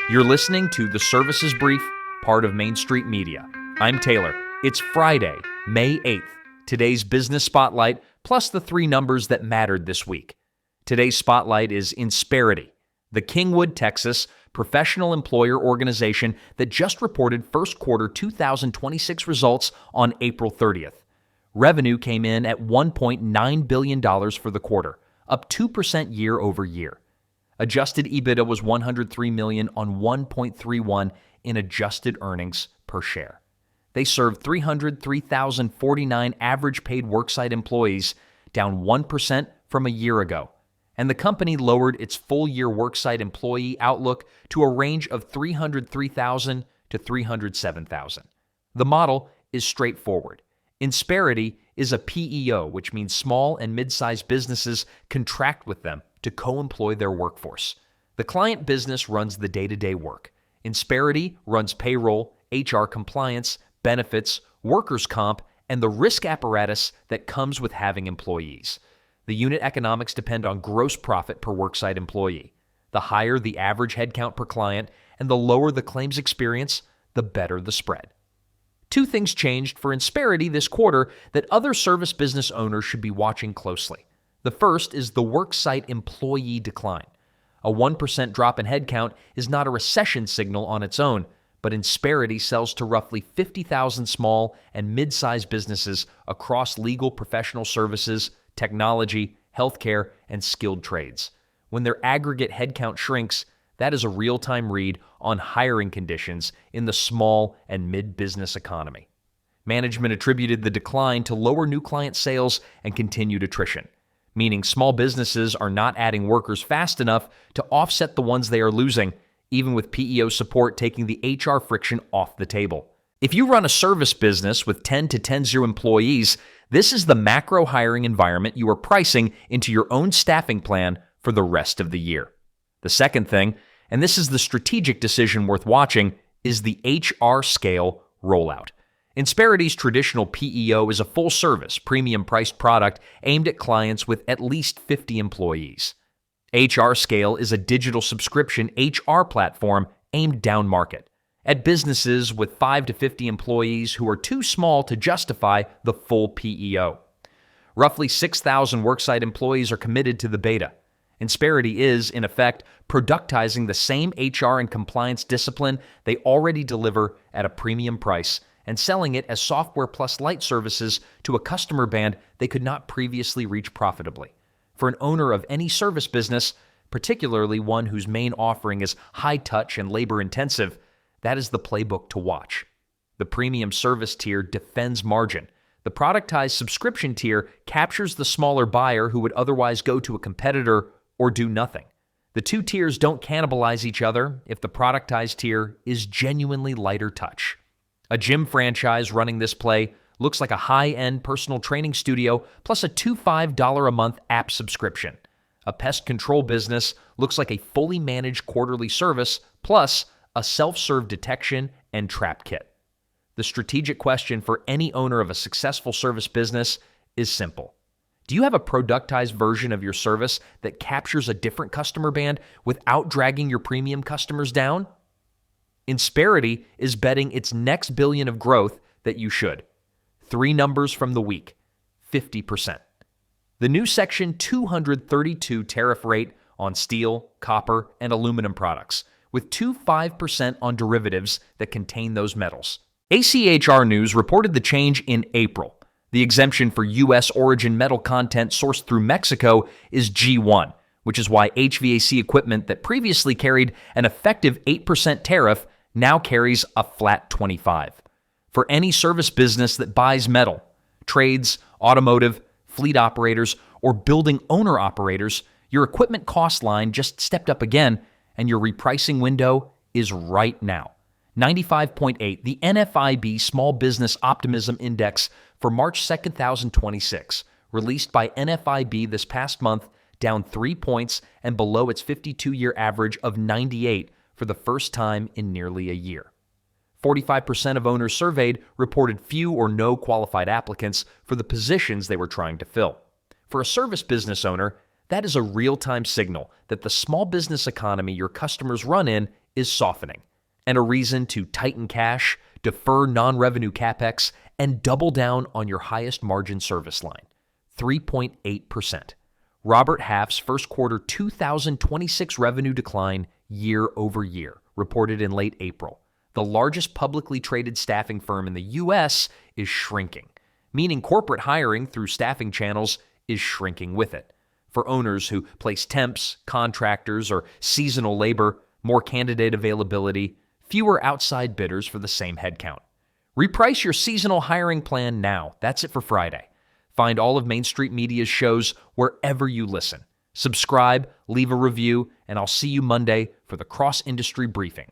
You're listening to The Services Brief, part of Main Street Media. I'm Taylor. It's Friday, May 8th. Today's business spotlight, plus the three numbers that mattered this week. Today's spotlight is Insperity, the Kingwood, Texas professional employer organization that just reported first quarter 2026 results on April 30th. Revenue came in at $1.9 billion for the quarter, up 2% year over year. Adjusted EBITDA was $103 million on $1.31 in adjusted earnings per share. They served 303,049 average paid worksite employees, down 1% from a year ago. And the company lowered its full-year worksite employee outlook to a range of 303,000 to 307,000. The model is straightforward. Insperity is a PEO, which means small and mid-sized businesses contract with them to co-employ their workforce. The client business runs the day-to-day work. Insperity runs payroll, HR compliance, benefits, workers' comp, and the risk apparatus that comes with having employees. The unit economics depend on gross profit per worksite employee. The higher the average headcount per client and the lower the claims experience, the better the spread. Two things changed for Insperity this quarter that other service business owners should be watching closely. The first is the worksite employee decline. A 1% drop in headcount is not a recession signal on its own, but Insperity sells to roughly 50,000 small and mid-sized businesses across legal professional services, technology, healthcare, and skilled trades. When their aggregate headcount shrinks, that is a real-time read on hiring conditions in the small and mid-business economy. Management attributed the decline to lower new client sales and continued attrition, meaning small businesses are not adding workers fast enough to offset the ones they are losing, even with PEO support taking the HR friction off the table. If you run a service business with 10 to 10 employees, this is the macro hiring environment you are pricing into your own staffing plan for the rest of the year. The second thing, and this is the strategic decision worth watching, is the HRScale rollout. Insperity's traditional PEO is a full-service, premium-priced product aimed at clients with at least 50 employees. HRScale is a digital subscription HR platform aimed down market, at businesses with 5 to 50 employees who are too small to justify the full PEO. Roughly 6,000 worksite employees are committed to the beta. Insperity is, in effect, productizing the same HR and compliance discipline they already deliver at a premium price and selling it as software plus light services to a customer band they could not previously reach profitably. For an owner of any service business, particularly one whose main offering is high touch and labor intensive, that is the playbook to watch. The premium service tier defends margin. The productized subscription tier captures the smaller buyer who would otherwise go to a competitor or do nothing. The two tiers don't cannibalize each other if the productized tier is genuinely lighter touch. A gym franchise running this play looks like a high-end personal training studio plus a $25 a month app subscription. A pest control business looks like a fully managed quarterly service plus a self-serve detection and trap kit. The strategic question for any owner of a successful service business is simple. Do you have a productized version of your service that captures a different customer band without dragging your premium customers down? Insperity is betting its next billion of growth that you should. Three numbers from the week: 50%. The new Section 232 tariff rate on steel, copper, and aluminum products, with 5% on derivatives that contain those metals. ACHR News reported the change in April. The exemption for U.S. origin metal content sourced through Mexico is G1, which is why HVAC equipment that previously carried an effective 8% tariff now carries a flat 25%. For any service business that buys metal, trades, automotive, fleet operators, or building owner-operators, your equipment cost line just stepped up again, and your repricing window is right now. 95.8, the NFIB Small Business Optimism Index for March 2nd, 2026, released by NFIB this past month, down 3 points and below its 52-year average of 98 for the first time in nearly a year. 45% of owners surveyed reported few or no qualified applicants for the positions they were trying to fill. For a service business owner, that is a real-time signal that the small business economy your customers run in is softening, and a reason to tighten cash, defer non-revenue CapEx, and double down on your highest margin service line, 3.8%. Robert Half's first quarter 2026 revenue decline year over year, reported in late April. The largest publicly traded staffing firm in the U.S. is shrinking, meaning corporate hiring through staffing channels is shrinking with it. For owners who place temps, contractors, or seasonal labor, more candidate availability, fewer outside bidders for the same headcount. Reprice your seasonal hiring plan now. That's it for Friday. Find all of Main Street Media's shows wherever you listen. Subscribe, leave a review, and I'll see you Monday for the Cross Industry Briefing.